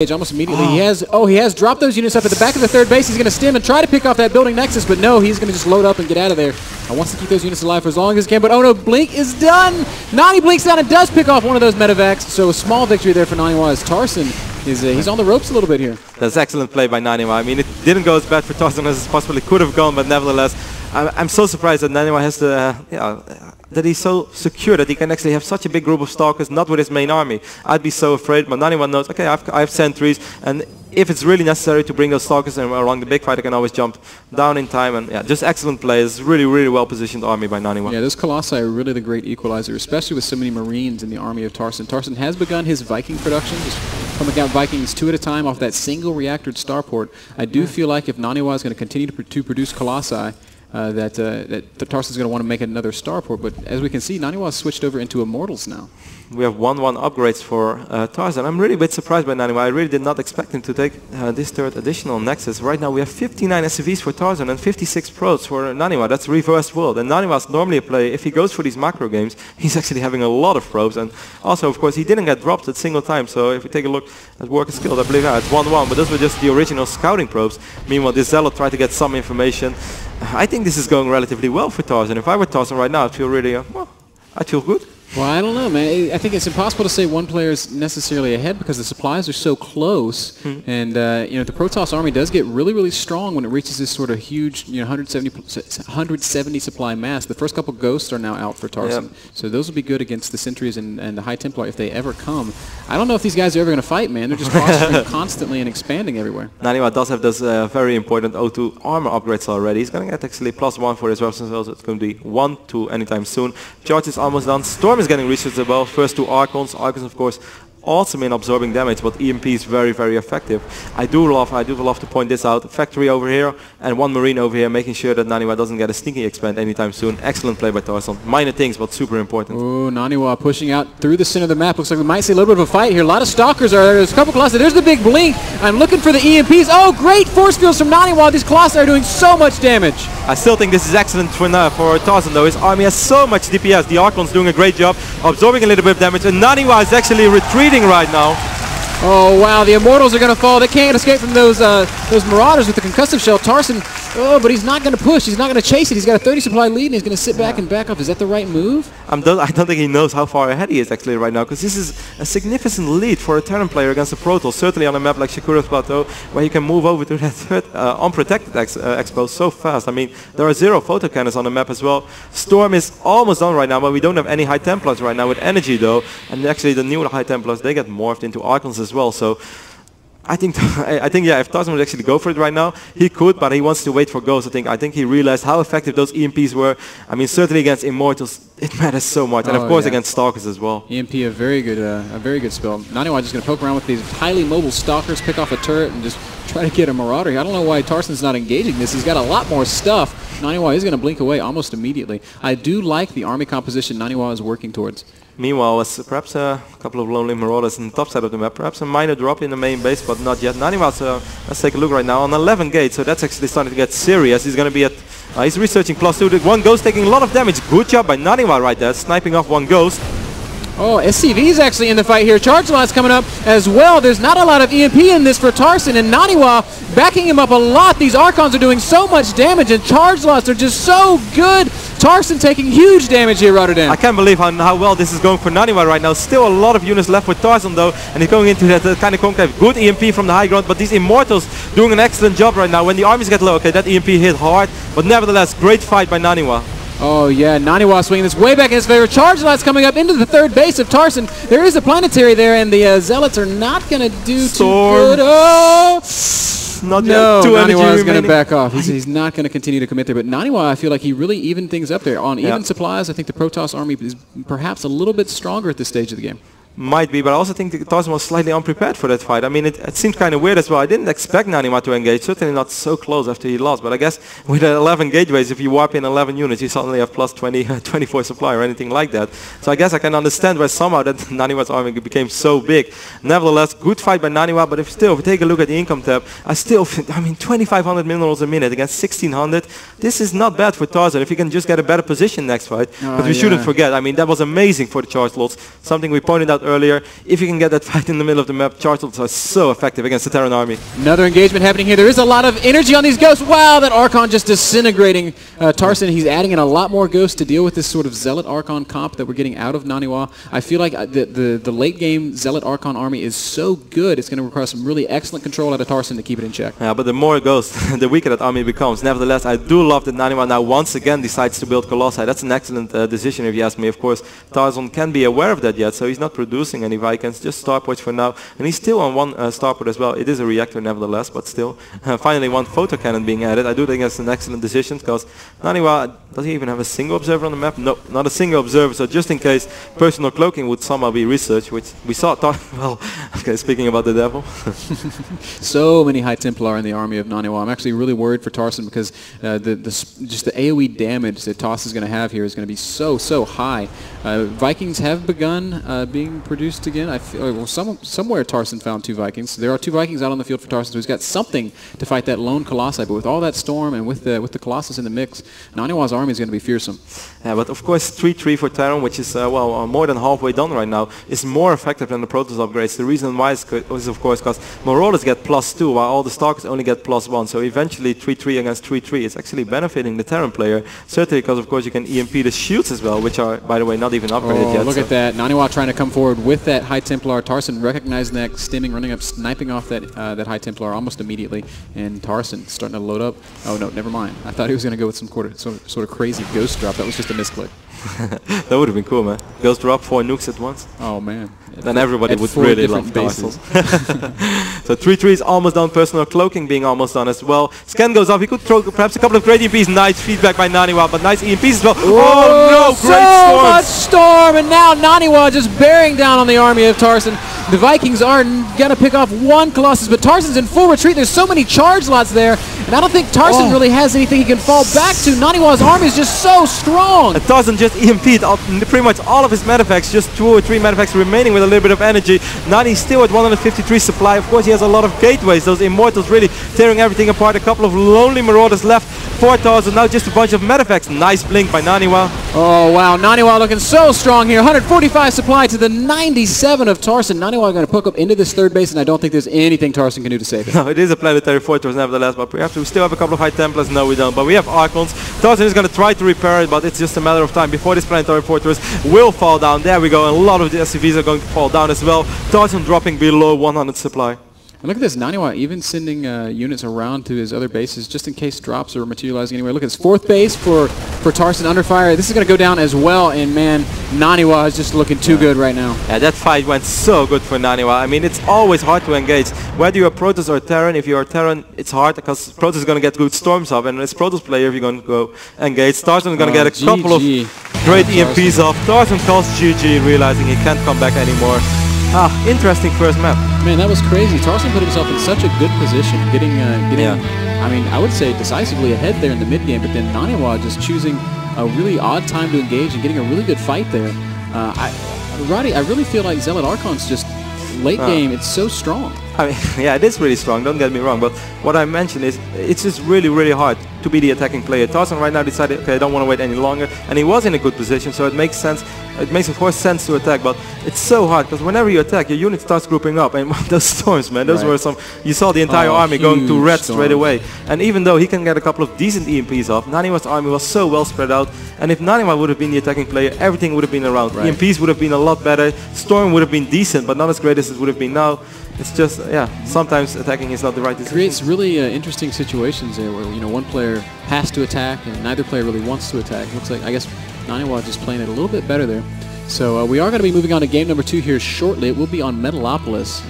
Almost immediately. He has dropped those units up at the back of the third base. He's going to stem and try to pick off that building nexus, but no, he's going to just load up and get out of there. Wants to keep those units alive for as long as he can, but oh no, Blink is done! Nani blinks down and does pick off one of those medevacs, so a small victory there for Naniwa as Tarson is he's on the ropes a little bit here. That's excellent play by Naniwa. I mean, it didn't go as bad for Tarson as it possibly could have gone, but nevertheless, I'm so surprised that Naniwa has the that he's so secure that he can actually have such a big group of Stalkers, not with his main army. I'd be so afraid, but Naniwa knows, okay, I have sentries, and if it's really necessary to bring those Stalkers along the big fight, I can always jump down in time, and yeah, just excellent play. It's really, really well-positioned army by Naniwa. Yeah, those Colossi are really the great equalizer, especially with so many Marines in the army of Tarson. Tarson has begun his Viking production, just pumping out Vikings 2 at a time off that single reactored starport. I do feel like if Naniwa is going to continue to produce Colossi, that Tarson's going to want to make another starport, but as we can see, Naniwa switched over into Immortals now. We have 1-1 upgrades for Tarzan. I'm really a bit surprised by Naniwa. I really did not expect him to take this third additional Nexus. Right now we have 59 SCVs for Tarzan and 56 Prots for Naniwa. That's reversed world. And Naniwa's normally a player, if he goes for these macro games, he's actually having a lot of probes. And also, of course, he didn't get dropped a single time. So if we take a look at work and skill, I believe it's 1-1. But those were just the original scouting probes. Meanwhile, this Zealot tried to get some information. I think this is going relatively well for Tarzan. If I were Tarzan right now, I'd feel really, well, I'd feel good. Well, I don't know, man. I think it's impossible to say one player is necessarily ahead because the supplies are so close, and you know, the Protoss army does get really, really strong when it reaches this sort of huge, you know, 170 supply mass. The first couple ghosts are now out for Tarson, so those will be good against the Sentries and the High Templar if they ever come. I don't know if these guys are ever going to fight, man. They're just prospering constantly and expanding everywhere. Naniwa does have those very important O2 armor upgrades already. He's going to get actually +1 for his weapons as well, so it's going to be 1-2 anytime soon. Charge is almost done. Storm is getting researched as well. First 2 Archons. Archons, of course, awesome in absorbing damage, but EMP is very, very effective. I do love to point this out. Factory over here and 1 Marine over here, making sure that Naniwa doesn't get a sneaky expand anytime soon. Excellent play by Tarson. Minor things, but super important. Oh, Naniwa pushing out through the center of the map. Looks like we might see a little bit of a fight here. A lot of Stalkers are there. There's a couple Colossi. There's the big Blink. I'm looking for the EMPs. Oh, great force fields from Naniwa. These Colossi are doing so much damage. I still think this is excellent for Tarson though. His army has so much DPS. The Archon's doing a great job, absorbing a little bit of damage, and Naniwa is actually retreating right now. Oh wow, the Immortals are going to fall. They can't escape from those Marauders with the concussive shell. Tarson, oh, but he's not going to push. He's not going to chase it. He's got a 30 supply lead, and he's going to sit back and back off. Is that the right move? I don't think he knows how far ahead he is actually right now, because this is a significant lead for a Terran player against a Protoss, certainly on a map like Shakura's Plateau, where you can move over to that third unprotected expo so fast. I mean, there are 0 photo cannons on the map as well. Storm is almost done right now, but we don't have any High Templars right now with energy though, and actually the new High Templars, they get morphed into Archons as well. So I think yeah, if Tarson would actually go for it right now, he could, but he wants to wait for Ghosts. I think he realized how effective those EMPs were. I mean, certainly against Immortals, it matters so much, and of course against Stalkers as well. EMP, a very good spell. Naniwa just going to poke around with these highly mobile Stalkers, pick off a turret, and just try to get a Marauder here. I don't know why Tarson's not engaging this. He's got a lot more stuff. Naniwa is going to blink away almost immediately. I do like the army composition Naniwa is working towards. Meanwhile, perhaps a couple of lonely Marauders in the top side of the map. Perhaps a minor drop in the main base, but not yet. Naniwa's, let's take a look right now, on 11 gates, so that's actually starting to get serious. He's going to be at, he's researching +2. 1 Ghost taking a lot of damage. Good job by Naniwa right there, sniping off 1 Ghost. Oh, SCV's actually in the fight here. Charge Lot's coming up as well. There's not a lot of EMP in this for Tarson, and Naniwa backing him up a lot. These Archons are doing so much damage, and Charge Lots are just so good. Tarson taking huge damage here, Rotterdam. I can't believe how well this is going for Naniwa right now. Still a lot of units left with Tarson though, and he's going into that kind of concave. Good EMP from the high ground, but these Immortals doing an excellent job right now. When the armies get low, okay, that EMP hit hard, but nevertheless, great fight by Naniwa. Oh yeah, Naniwa swinging this way back in his favor. Charge Lots coming up into the third base of Tarson. There is a planetary there, and the Zealots are not going to do too good. Oh! Not no, Naniwa is going to back off. He's not going to continue to commit there. But Naniwa, I feel like he really evened things up there. On even supplies, I think the Protoss army is perhaps a little bit stronger at this stage of the game. Might be, but I also think Tarson was slightly unprepared for that fight. I mean, it seemed kind of weird as well. I didn't expect Naniwa to engage, certainly not so close after he lost. But I guess with 11 gateways, if you warp in 11 units, you suddenly have +20, 24 supply or anything like that. So I guess I can understand why somehow that Naniwa's army became so big. Nevertheless, good fight by Naniwa, but if we take a look at the income tab, I mean, 2,500 minerals a minute against 1,600. This is not bad for Tarson if he can just get a better position next fight. But we shouldn't forget, I mean, that was amazing for the charge lots. Something we pointed out earlier, if you can get that fight in the middle of the map, charge ults are so effective against the Terran army. Another engagement happening here. There is a lot of energy on these ghosts. Wow, that Archon just disintegrating Tarson. He's adding in a lot more ghosts to deal with this sort of Zealot Archon comp that we're getting out of Naniwa. I feel like the late game Zealot Archon army is so good, it's going to require some really excellent control out of Tarson to keep it in check. Yeah, but the more ghosts, the weaker that army becomes. Nevertheless, I do love that Naniwa now once again decides to build Colossi. That's an excellent decision if you ask me. Of course, Tarson can't be aware of that yet, so he's not producing any Vikings, just Starports for now. And he's still on one Starport as well. It is a reactor nevertheless, but still. Finally, one photo cannon being added. I do think that's an excellent decision because Naniwa, does he even have a single observer on the map? No, not a single observer. So just in case personal cloaking would somehow be researched, which we saw. Well, okay, speaking about the devil. So many High Templar in the army of Naniwa. I'm actually really worried for Tarson because just the AoE damage that Toss is going to have here is going to be so high. Vikings have begun being produced again. I feel, well, somewhere Tarson found 2 Vikings. There are 2 Vikings out on the field for Tarson, so he's got something to fight that lone Colossi. But with all that storm and with the Colossus in the mix, Naniwa's army is going to be fearsome. Yeah, but of course 3-3 for Terran, which is well more than halfway done right now, is more effective than the Protoss upgrades. The reason why is of course because Marauders get +2 while all the Stalkers only get +1. So eventually 3-3 against 3-3 is actually benefiting the Terran player. Certainly because of course you can EMP the shields as well, which are by the way not even upgraded yet. Look at that. Naniwa trying to come forward with that High Templar. Tarson recognizing that, stimming, running up, sniping off that that High Templar almost immediately. And Tarson starting to load up. Oh no, never mind. I thought he was going to go with some sort of crazy ghost drop. That was just a misclick. That would have been cool, man. Ghost drop 4 nukes at once. Oh man. Then everybody would really love bases. So 3-3 is almost done. Personal cloaking being almost done as well. Scan goes off. He could throw perhaps a couple of great EMPs. Nice feedback by Naniwa, but nice EMPs as well. Oh no, great so storm! Much storm, and now Naniwa just bearing down on the army of Tarson. The Vikings are going to pick off 1 Colossus, but Tarson's in full retreat. There's so many charge lots there, and I don't think Tarson really has anything he can fall back to. Naniwa's army is just so strong. And Tarson just EMP'd pretty much all of his medifacts, just 2 or 3 medifacts remaining with a little bit of energy. Nani's still at 153 supply. Of course, he has a lot of gateways. Those Immortals really tearing everything apart. A couple of lonely Marauders left for Tarson. Now just a bunch of medifacts. Nice blink by Naniwa. Oh, wow. Naniwa looking so strong here. 145 supply to the 97 of Tarson. Naniwa going to poke up into this 3rd base, and I don't think there's anything Tarson can do to save it. No, it is a planetary fortress nevertheless, but perhaps we still have a couple of High Templars. No, we don't. But we have Archons. Tarson is going to try to repair it, but it's just a matter of time before this planetary fortress will fall down. There we go. And a lot of the SCVs are going to fall down as well. Tarson dropping below 100 supply. And look at this, Naniwa even sending units around to his other bases just in case drops are materializing anywhere. Look at his 4th base for Tarson under fire. This is going to go down as well, and man, Naniwa is just looking too good right now. Yeah, that fight went so good for Naniwa. I mean, it's always hard to engage. Whether you're a Protoss or a Terran, if you're a Terran, it's hard because Protoss is going to get good storms up, and as Protoss player, if you're going to go engage, Tarson is going to get a couple of great EMPs off. Tarson calls GG, realizing he can't come back anymore. Interesting first map. Man, that was crazy. Tarson put himself in such a good position, getting I mean, I would say decisively ahead there in the mid game, but then Naniwa just choosing a really odd time to engage and getting a really good fight there. Roddy, I really feel like Zealot Archon's just late game, it's so strong. I mean, yeah, it is really strong, don't get me wrong, but what I mentioned is it's just really hard to be the attacking player. Tarson right now decided, okay, I don't want to wait any longer, and he was in a good position, so it makes sense. It makes, of course, sense to attack, but it's so hard, because whenever you attack, your unit starts grouping up, and those storms, man, those were some, you saw the entire army going to red straight away. And even though he can get a couple of decent EMPs off, Naniwa's army was so well spread out, and if Naniwa would have been the attacking player, everything would have been around. EMPs would have been a lot better, storm would have been decent, but not as great as it would have been now. It's just, yeah, sometimes attacking is not the right decision. It creates really interesting situations there where, you know, one player has to attack and neither player really wants to attack. It looks like, I guess, Naniwa just playing it a little bit better there. So we are going to be moving on to game number 2 here shortly. It will be on Metalopolis.